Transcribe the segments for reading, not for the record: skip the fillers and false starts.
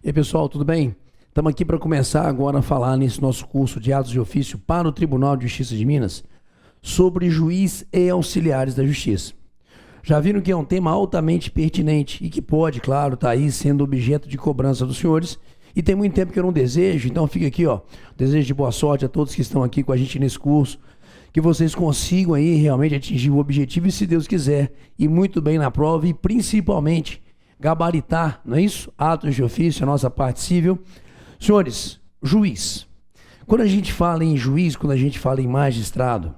E aí, pessoal, tudo bem? Estamos aqui para começar agora a falar nesse nosso curso de atos de ofício para o Tribunal de Justiça de Minas sobre juiz e auxiliares da justiça. Já viram que é um tema altamente pertinente e que pode, claro, estar aí sendo objeto de cobrança dos senhores. E tem muito tempo que eu não desejo, então fica aqui, ó, desejo de boa sorte a todos que estão aqui com a gente nesse curso, que vocês consigam aí realmente atingir o objetivo e, se Deus quiser, ir muito bem na prova e principalmente gabaritar, não é isso? Atos de ofício, a nossa parte civil. Senhores, juiz. Quando a gente fala em juiz, quando a gente fala em magistrado,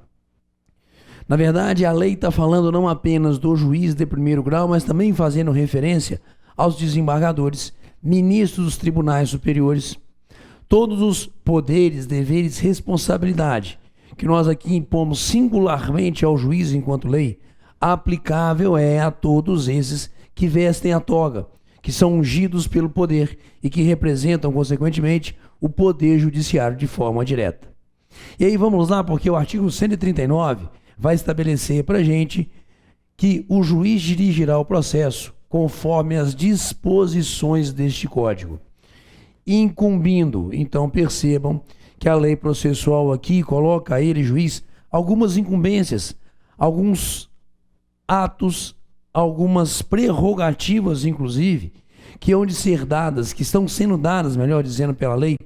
na verdade a lei está falando não apenas do juiz de primeiro grau, mas também fazendo referência aos desembargadores, ministros dos tribunais superiores, todos os poderes, deveres, responsabilidade que nós aqui impomos singularmente ao juiz enquanto lei, aplicável é a todos esses que vestem a toga, que são ungidos pelo poder e que representam, consequentemente, o poder judiciário de forma direta. E aí vamos lá, porque o artigo 139 vai estabelecer para a gente que o juiz dirigirá o processo conforme as disposições deste Código, incumbindo, então percebam que a lei processual aqui coloca a ele, juiz, algumas incumbências, alguns atos, algumas prerrogativas, inclusive, que hão de ser dadas, que estão sendo dadas, melhor dizendo, pela lei,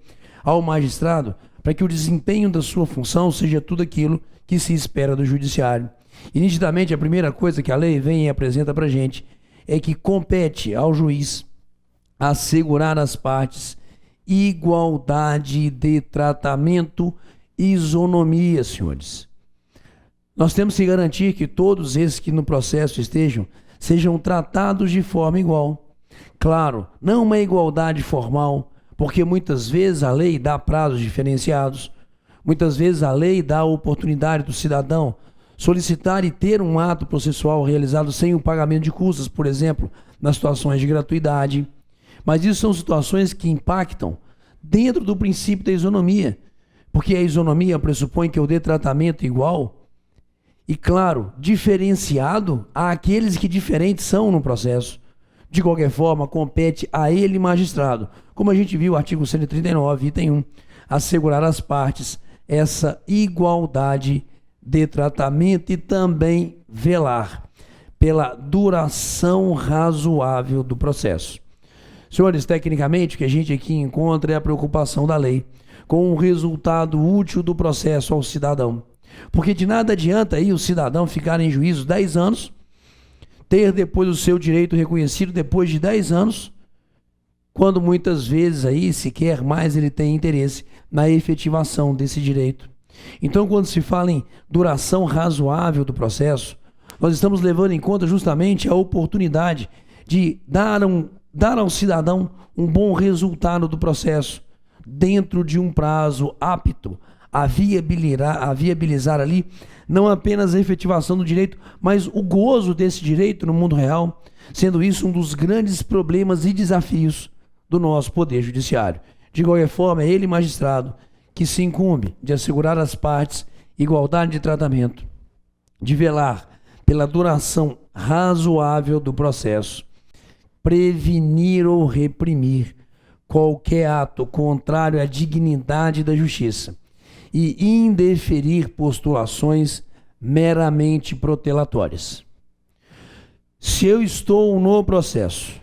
ao magistrado, para que o desempenho da sua função seja tudo aquilo que se espera do judiciário. E, nitidamente, a primeira coisa que a lei vem e apresenta para a gente é que compete ao juiz assegurar às partes igualdade de tratamento e isonomia, senhores. Nós temos que garantir que todos esses que no processo estejam, sejam tratados de forma igual. Claro, não uma igualdade formal, porque muitas vezes a lei dá prazos diferenciados, muitas vezes a lei dá a oportunidade do cidadão solicitar e ter um ato processual realizado sem o pagamento de custas, por exemplo, nas situações de gratuidade. Mas isso são situações que impactam dentro do princípio da isonomia, porque a isonomia pressupõe que eu dê tratamento igual e, claro, diferenciado àqueles que diferentes são no processo. De qualquer forma, compete a ele, magistrado, como a gente viu, artigo 139, item 1, assegurar às partes essa igualdade de tratamento e também velar pela duração razoável do processo. Senhores, tecnicamente, o que a gente aqui encontra é a preocupação da lei com o resultado útil do processo ao cidadão. Porque de nada adianta aí o cidadão ficar em juízo 10 anos, ter depois o seu direito reconhecido depois de 10 anos, quando muitas vezes aí sequer mais ele tem interesse na efetivação desse direito. Então, quando se fala em duração razoável do processo, nós estamos levando em conta justamente a oportunidade de dar ao cidadão um bom resultado do processo, dentro de um prazo apto a viabilizar ali não apenas a efetivação do direito, mas o gozo desse direito no mundo real, sendo isso um dos grandes problemas e desafios do nosso Poder Judiciário. De qualquer forma, é ele, magistrado, que se incumbe de assegurar às partes igualdade de tratamento, de velar pela duração razoável do processo, prevenir ou reprimir qualquer ato contrário à dignidade da justiça e indeferir postulações meramente protelatórias. Se eu estou no processo,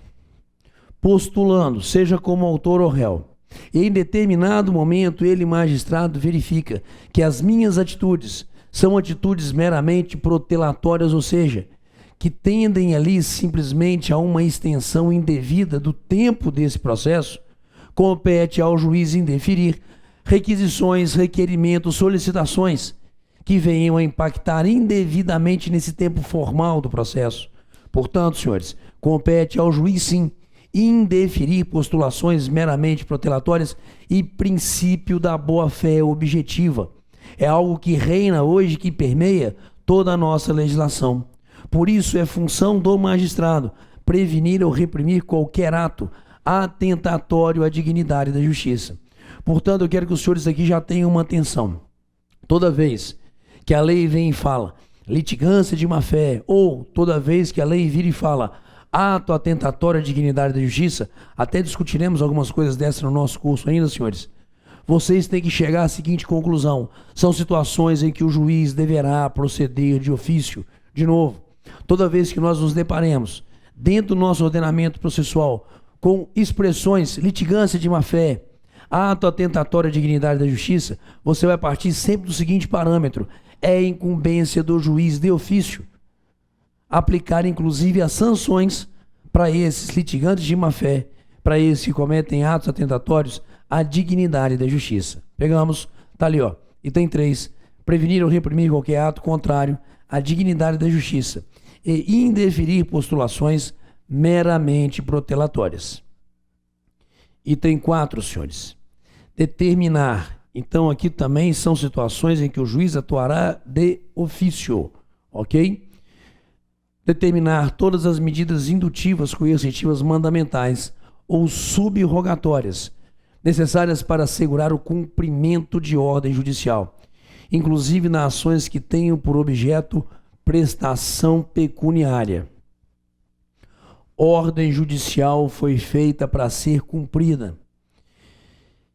postulando, seja como autor ou réu, e em determinado momento ele, magistrado, verifica que as minhas atitudes são atitudes meramente protelatórias, ou seja, que tendem ali simplesmente a uma extensão indevida do tempo desse processo, compete ao juiz indeferir requisições, requerimentos, solicitações que venham a impactar indevidamente nesse tempo formal do processo. Portanto, senhores, compete ao juiz, sim, indeferir postulações meramente protelatórias e princípio da boa-fé objetiva. É algo que reina hoje, que permeia toda a nossa legislação. Por isso, é função do magistrado prevenir ou reprimir qualquer ato atentatório à dignidade da justiça. Portanto, eu quero que os senhores aqui já tenham uma atenção. Toda vez que a lei vem e fala litigância de má-fé, ou toda vez que a lei vira e fala ato atentatório à dignidade da justiça, até discutiremos algumas coisas dessas no nosso curso ainda, senhores. Vocês têm que chegar à seguinte conclusão: são situações em que o juiz deverá proceder de ofício. De novo, toda vez que nós nos deparemos dentro do nosso ordenamento processual com expressões litigância de má-fé, ato atentatório à dignidade da justiça, você vai partir sempre do seguinte parâmetro: é incumbência do juiz de ofício aplicar inclusive as sanções para esses litigantes de má-fé, para esses que cometem atos atentatórios à dignidade da justiça. Pegamos, tá ali, ó, item 3, prevenir ou reprimir qualquer ato contrário à dignidade da justiça e indeferir postulações meramente protelatórias. Item 4, senhores, determinar. Então aqui também são situações em que o juiz atuará de ofício, ok? Determinar todas as medidas indutivas, coercitivas, mandamentais ou subrogatórias necessárias para assegurar o cumprimento de ordem judicial, inclusive nas ações que tenham por objeto prestação pecuniária. Ordem judicial foi feita para ser cumprida.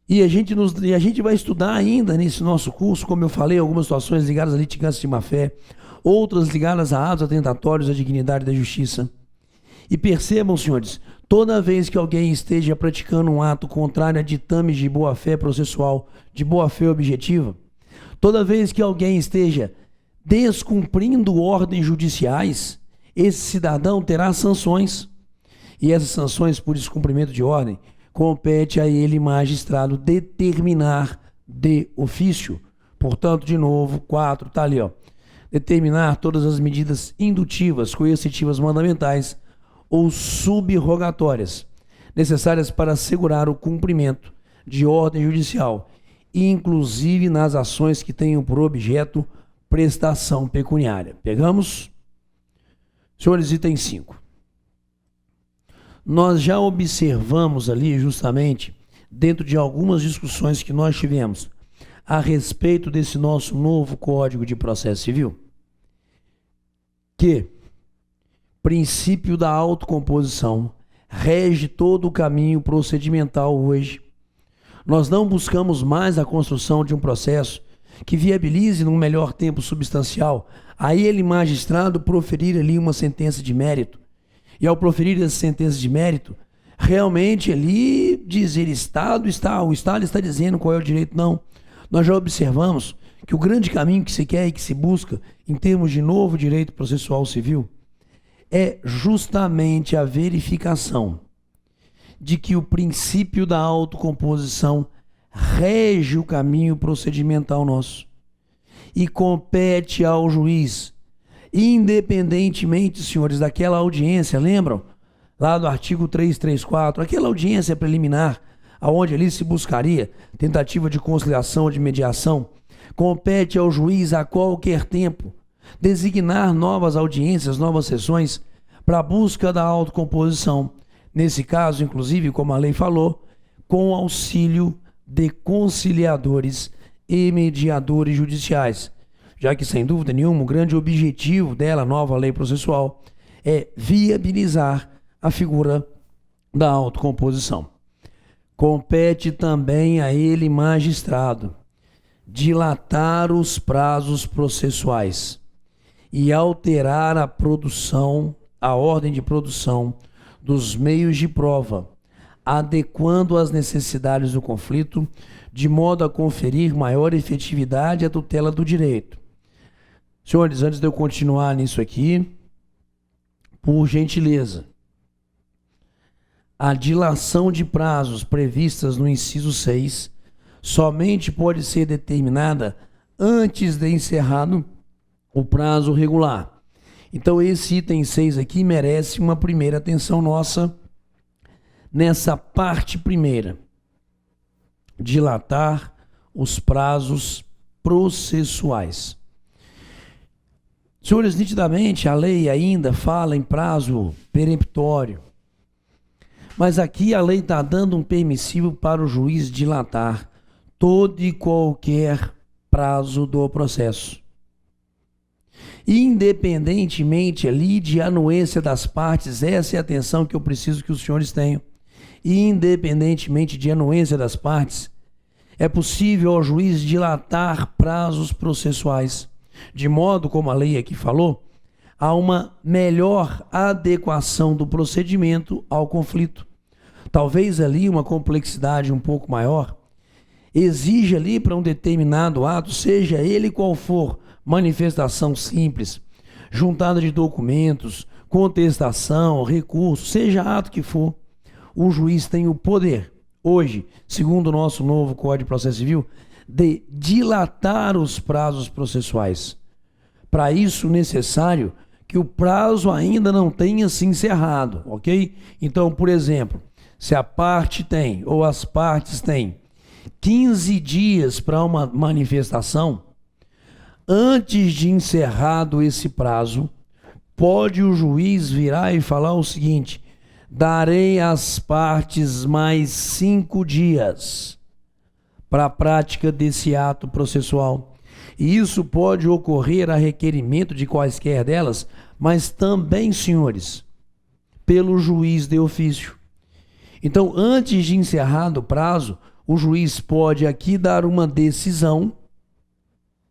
E a gente vai estudar ainda nesse nosso curso, como eu falei, algumas situações ligadas à litigância de má-fé, outras ligadas a atos atentatórios à dignidade da justiça. E percebam, senhores, toda vez que alguém esteja praticando um ato contrário a ditames de boa-fé processual, de boa-fé objetiva, toda vez que alguém esteja descumprindo ordens judiciais, esse cidadão terá sanções. E essas sanções por descumprimento de ordem compete a ele, magistrado, determinar de ofício. Portanto, de novo, 4, tá ali, ó. Determinar todas as medidas indutivas, coercitivas, mandamentais ou subrogatórias necessárias para assegurar o cumprimento de ordem judicial, inclusive nas ações que tenham por objeto prestação pecuniária. Pegamos? Senhores, item 5. Nós já observamos ali justamente, dentro de algumas discussões que nós tivemos a respeito desse nosso novo Código de Processo Civil, que princípio da autocomposição rege todo o caminho procedimental hoje. Nós não buscamos mais a construção de um processo que viabilize num melhor tempo substancial a ele, magistrado, proferir ali uma sentença de mérito. E ao proferir essa sentença de mérito, realmente ali dizer o Estado está dizendo qual é o direito. Não. Nós já observamos que o grande caminho que se quer e que se busca em termos de novo direito processual civil é justamente a verificação de que o princípio da autocomposição rege o caminho procedimental nosso e compete ao juiz, independentemente, senhores, daquela audiência, lembram? Lá do artigo 334, aquela audiência preliminar, aonde ali se buscaria tentativa de conciliação ou de mediação, compete ao juiz a qualquer tempo designar novas audiências, novas sessões para a busca da autocomposição. Nesse caso, inclusive, como a lei falou, com auxílio de conciliadores e mediadores judiciais, já que, sem dúvida nenhuma, o grande objetivo dela, nova lei processual, é viabilizar a figura da autocomposição. Compete também a ele, magistrado, dilatar os prazos processuais e alterar a produção, a ordem de produção dos meios de prova, adequando às necessidades do conflito, de modo a conferir maior efetividade à tutela do direito. Senhores, antes de eu continuar nisso aqui, por gentileza, a dilação de prazos previstas no inciso 6 somente pode ser determinada antes de encerrado o prazo regular. Então esse item 6 aqui merece uma primeira atenção nossa nessa parte primeira. Dilatar os prazos processuais. Senhores, nitidamente a lei ainda fala em prazo peremptório, mas aqui a lei está dando um permissivo para o juiz dilatar todo e qualquer prazo do processo. Independentemente ali de anuência das partes, essa é a atenção que eu preciso que os senhores tenham. Independentemente de anuência das partes, é possível ao juiz dilatar prazos processuais, de modo, como a lei aqui falou, a uma melhor adequação do procedimento ao conflito. Talvez ali uma complexidade um pouco maior exige ali para um determinado ato, seja ele qual for, manifestação simples, juntada de documentos, contestação, recurso, seja ato que for, o juiz tem o poder, hoje, segundo o nosso novo Código de Processo Civil, de dilatar os prazos processuais. Para isso, necessário que o prazo ainda não tenha se encerrado, ok? Então, por exemplo, se a parte tem, ou as partes têm, 15 dias para uma manifestação, antes de encerrado esse prazo, pode o juiz virar e falar o seguinte: darei às partes mais 5 dias para a prática desse ato processual. E isso pode ocorrer a requerimento de quaisquer delas, mas também, senhores, pelo juiz de ofício. Então, antes de encerrado o prazo, o juiz pode aqui dar uma decisão,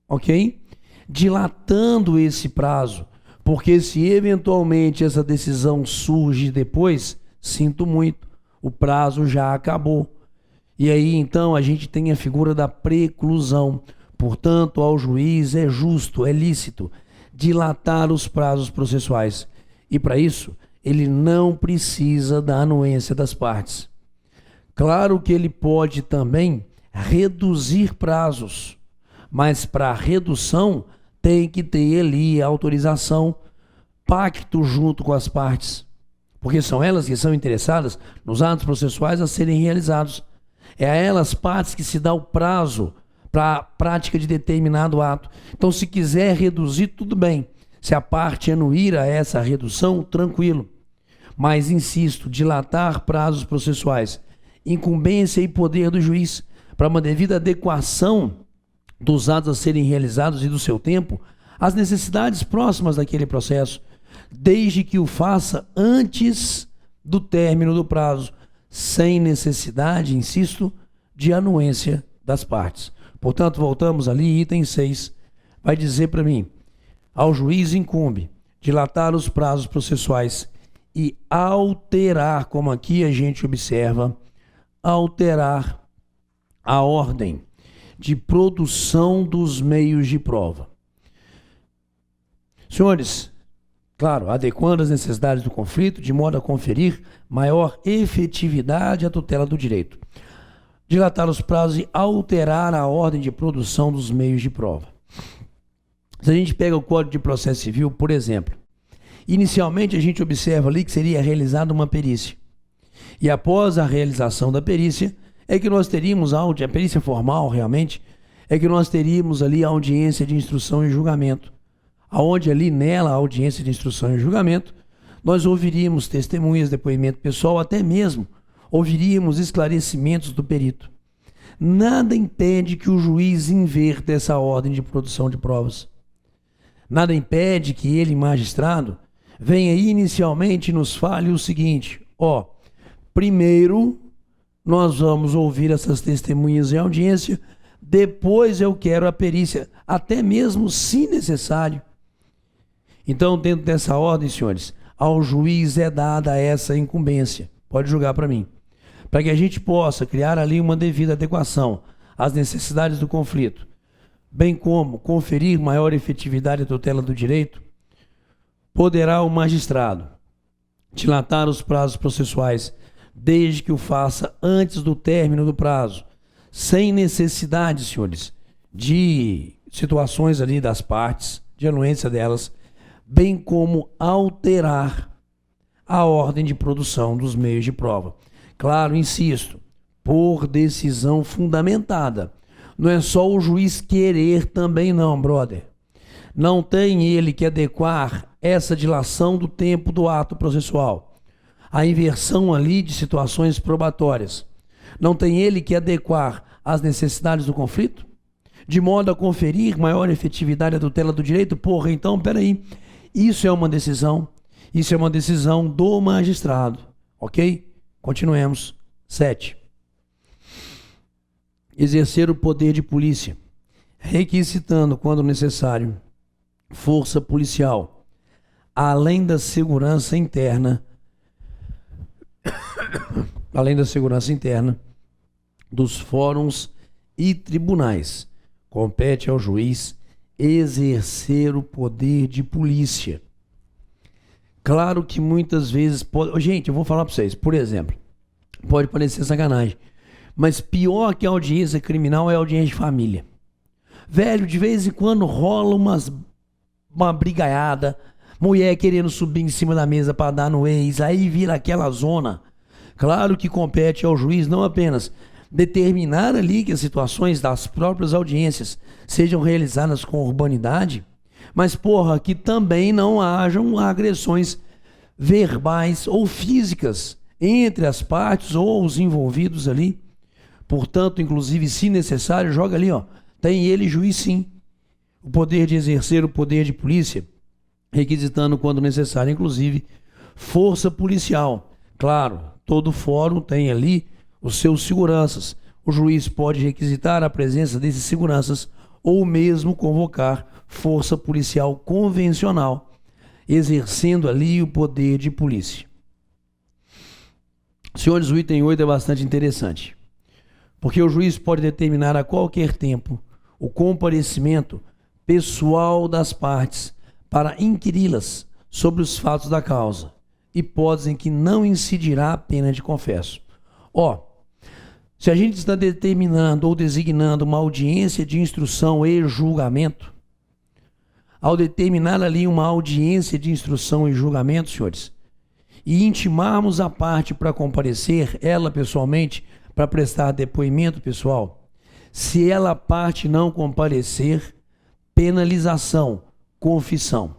ok? Dilatando esse prazo, porque se eventualmente essa decisão surge depois, sinto muito, o prazo já acabou. E aí, então, a gente tem a figura da preclusão. Portanto, ao juiz é justo, é lícito dilatar os prazos processuais. E para isso, ele não precisa da anuência das partes. Claro que ele pode também reduzir prazos, mas para redução tem que ter ali autorização, pacto junto com as partes, porque são elas que são interessadas nos atos processuais a serem realizados. É a elas, partes, que se dá o prazo para a prática de determinado ato. Então, se quiser reduzir, tudo bem. Se a parte anuir a essa redução, tranquilo. Mas, insisto, dilatar prazos processuais, incumbência e poder do juiz para uma devida adequação dos atos a serem realizados e do seu tempo às necessidades próximas daquele processo, desde que o faça antes do término do prazo, sem necessidade, insisto, de anuência das partes. Portanto, voltamos ali, item 6, vai dizer para mim: ao juiz incumbe dilatar os prazos processuais e alterar, como aqui a gente observa, alterar a ordem de produção dos meios de prova. Senhores, claro, adequando as necessidades do conflito, de modo a conferir maior efetividade à tutela do direito. Dilatar os prazos e alterar a ordem de produção dos meios de prova. Se a gente pega o Código de Processo Civil, por exemplo, inicialmente a gente observa ali que seria realizada uma perícia. E após a realização da perícia, é que nós teríamos a perícia formal, realmente, é que nós teríamos ali a audiência de instrução e julgamento. Aonde ali nela, a audiência de instrução e julgamento, nós ouviríamos testemunhas, depoimento pessoal, até mesmo ouviríamos esclarecimentos do perito. Nada impede que o juiz inverta essa ordem de produção de provas. Nada impede que ele, magistrado, venha inicialmente e nos fale o seguinte: primeiro nós vamos ouvir essas testemunhas em audiência, depois eu quero a perícia, até mesmo se necessário. Então, dentro dessa ordem, senhores, ao juiz é dada essa incumbência, pode julgar para mim, para que a gente possa criar ali uma devida adequação às necessidades do conflito, bem como conferir maior efetividade à tutela do direito. Poderá o magistrado dilatar os prazos processuais, desde que o faça antes do término do prazo, sem necessidade, senhores, de situações ali das partes, de anuência delas, bem como alterar a ordem de produção dos meios de prova. Claro, insisto, por decisão fundamentada. Não é só o juiz querer também não, brother. Não tem ele que adequar essa dilação do tempo do ato processual, a inversão ali de situações probatórias. Não tem ele que adequar às necessidades do conflito, de modo a conferir maior efetividade à tutela do direito. Porra, então, peraí, isso é uma decisão do magistrado, ok? Continuemos. 7. Exercer o poder de polícia, requisitando, quando necessário, força policial, além da segurança interna, dos fóruns e tribunais. Compete ao juiz exercer o poder de polícia. Claro que muitas vezes pode... Gente, eu vou falar para vocês, por exemplo, pode parecer sacanagem, mas pior que a audiência criminal é a audiência de família. Velho, de vez em quando rola uma brigaiada, mulher querendo subir em cima da mesa para dar no ex, aí vira aquela zona. Claro que compete ao juiz não apenas determinar ali que as situações das próprias audiências sejam realizadas com urbanidade, mas, porra, que também não hajam agressões verbais ou físicas entre as partes ou os envolvidos ali. Portanto, inclusive, se necessário, joga ali, ó, tem ele, juiz, sim, o poder de exercer o poder de polícia, requisitando, quando necessário, inclusive, força policial. Claro, todo fórum tem ali os seus seguranças. O juiz pode requisitar a presença desses seguranças ou mesmo convocar força policial convencional, exercendo ali o poder de polícia. Senhores, o item 8 é bastante interessante, porque o juiz pode determinar a qualquer tempo o comparecimento pessoal das partes para inquiri-las sobre os fatos da causa, hipótese em que não incidirá a pena de confesso. Se a gente está determinando ou designando uma audiência de instrução e julgamento, ao determinar ali uma audiência de instrução e julgamento, senhores, e intimarmos a parte para comparecer, ela pessoalmente, para prestar depoimento pessoal, se ela, a parte, não comparecer, penalização, confissão.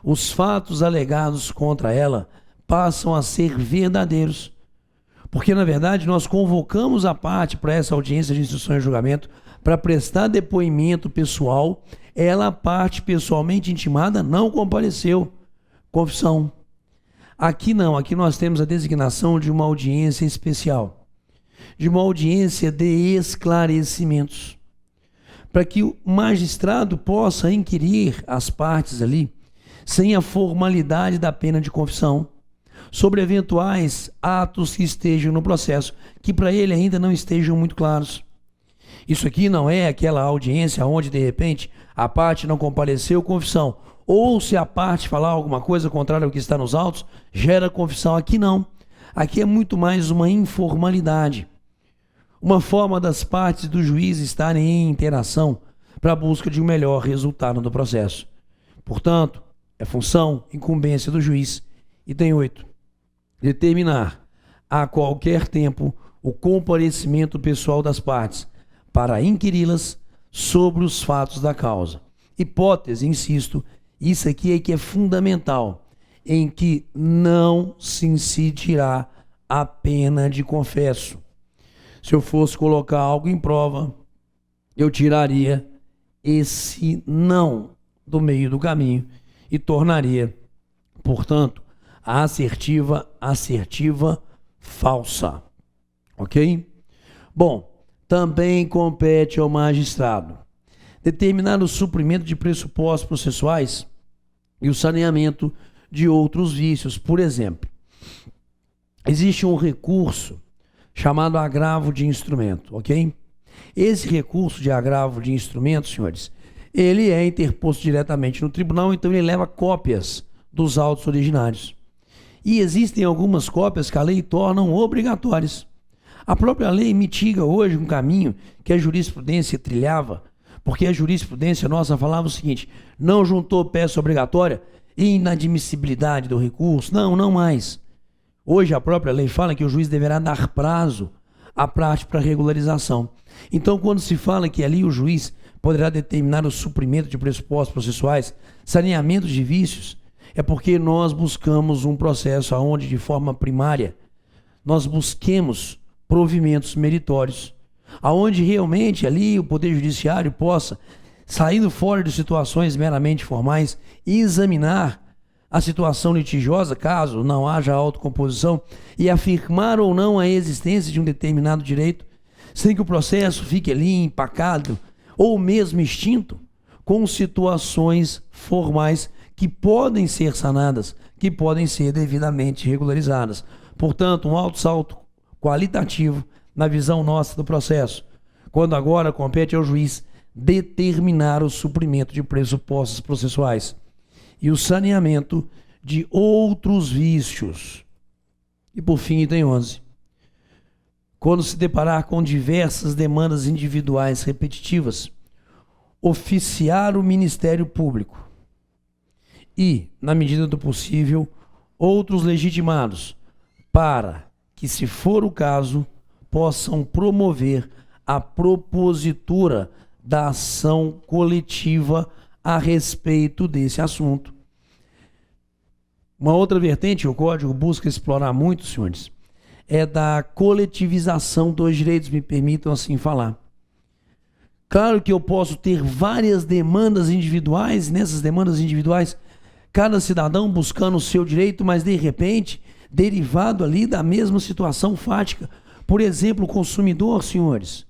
Os fatos alegados contra ela passam a ser verdadeiros, porque, na verdade, nós convocamos a parte para essa audiência de instrução e julgamento para prestar depoimento pessoal, ela, a parte pessoalmente intimada, não compareceu. Confissão. Aqui não, aqui nós temos a designação de uma audiência especial, de uma audiência de esclarecimentos, para que o magistrado possa inquirir as partes ali, sem a formalidade da pena de confissão, sobre eventuais atos que estejam no processo, que para ele ainda não estejam muito claros. Isso aqui não é aquela audiência onde, de repente, a parte não compareceu, confissão. Ou se a parte falar alguma coisa contrária ao que está nos autos, gera confissão. Aqui não. Aqui é muito mais uma informalidade. Uma forma das partes do juiz estarem em interação para a busca de um melhor resultado do processo. Portanto, é função, incumbência do juiz. Item 8. Determinar a qualquer tempo o comparecimento pessoal das partes para inquiri-las sobre os fatos da causa. Hipótese, insisto, isso aqui é que é fundamental, em que não se incidirá a pena de confesso. Se eu fosse colocar algo em prova, eu tiraria esse não do meio do caminho e tornaria, portanto, a assertiva falsa. Ok? Bom, também compete ao magistrado determinar o suprimento de pressupostos processuais e o saneamento de outros vícios. Por exemplo, existe um recurso chamado agravo de instrumento, ok? Esse recurso de agravo de instrumento, senhores, ele é interposto diretamente no tribunal, então ele leva cópias dos autos originários. E existem algumas cópias que a lei tornam obrigatórias. A própria lei mitiga hoje um caminho que a jurisprudência trilhava, porque a jurisprudência nossa falava o seguinte: não juntou peça obrigatória, inadmissibilidade do recurso. Não mais. Hoje a própria lei fala que o juiz deverá dar prazo à parte para regularização. Então, quando se fala que ali o juiz poderá determinar o suprimento de pressupostos processuais, saneamento de vícios, é porque nós buscamos um processo onde, de forma primária, nós busquemos provimentos meritórios, aonde realmente ali o Poder Judiciário possa, saindo fora de situações meramente formais, examinar a situação litigiosa, caso não haja autocomposição, e afirmar ou não a existência de um determinado direito, sem que o processo fique ali empacado ou mesmo extinto, com situações formais que podem ser sanadas, que podem ser devidamente regularizadas. Portanto, um alto salto qualitativo na visão nossa do processo, quando agora compete ao juiz determinar o suprimento de pressupostos processuais e o saneamento de outros vícios. E por fim, item 11. Quando se deparar com diversas demandas individuais repetitivas, oficiar o Ministério Público e, na medida do possível, outros legitimados, para que, se for o caso, possam promover a propositura da ação coletiva a respeito desse assunto. Uma outra vertente que o Código busca explorar muito, senhores, é da coletivização dos direitos, me permitam assim falar. Claro que eu posso ter várias demandas individuais, nessas demandas individuais, cada cidadão buscando o seu direito, mas de repente, derivado ali da mesma situação fática. Por exemplo, o consumidor, senhores,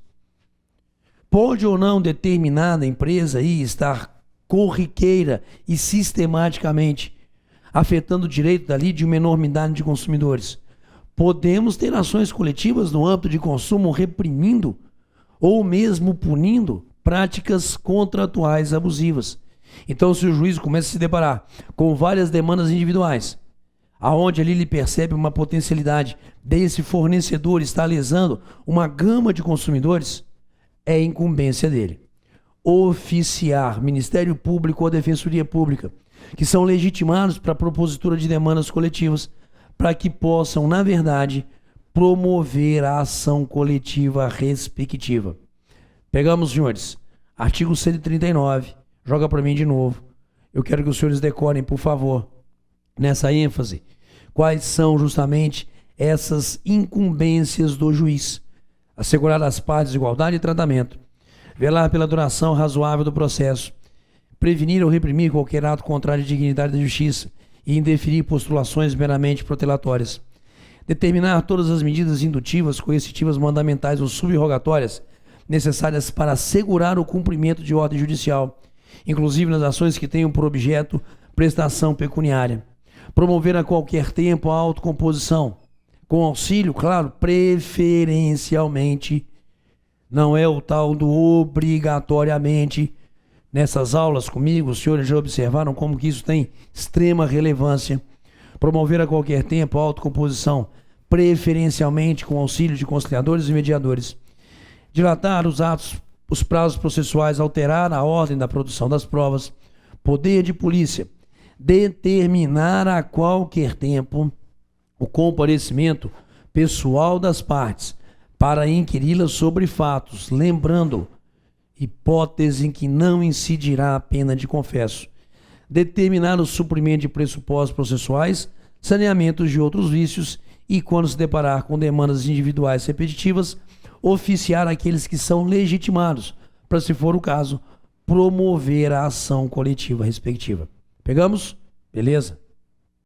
pode ou não determinada empresa aí estar corriqueira e sistematicamente afetando o direito dali de uma enormidade de consumidores. Podemos ter ações coletivas no âmbito de consumo reprimindo ou mesmo punindo práticas contratuais abusivas. Então, se o juiz começa a se deparar com várias demandas individuais, aonde ali ele percebe uma potencialidade desse fornecedor estar lesando uma gama de consumidores, é incumbência dele oficiar Ministério Público ou Defensoria Pública, que são legitimados para a propositura de demandas coletivas, para que possam, na verdade, promover a ação coletiva respectiva. Pegamos, senhores, artigo 139, joga para mim de novo. Eu quero que os senhores decorem, por favor, nessa ênfase, quais são justamente essas incumbências do juiz. Assegurar às partes igualdade de tratamento, velar pela duração razoável do processo, prevenir ou reprimir qualquer ato contrário à dignidade da justiça e indeferir postulações meramente protelatórias. Determinar todas as medidas indutivas, coercitivas, mandamentais ou subrogatórias necessárias para assegurar o cumprimento de ordem judicial, inclusive nas ações que tenham por objeto prestação pecuniária. Promover a qualquer tempo a autocomposição, com auxílio, claro, preferencialmente, não é o tal do obrigatoriamente. Nessas aulas comigo, os senhores já observaram como que isso tem extrema relevância. Promover a qualquer tempo a autocomposição, preferencialmente com auxílio de conciliadores e mediadores. Dilatar os prazos processuais, alterar a ordem da produção das provas. Poder de polícia, determinar a qualquer tempo o comparecimento pessoal das partes para inquiri-las sobre fatos, lembrando, hipótese em que não incidirá a pena de confesso. Determinar o suprimento de pressupostos processuais, saneamentos de outros vícios e, quando se deparar com demandas individuais repetitivas, oficiar aqueles que são legitimados, para, se for o caso, promover a ação coletiva respectiva. Pegamos? Beleza?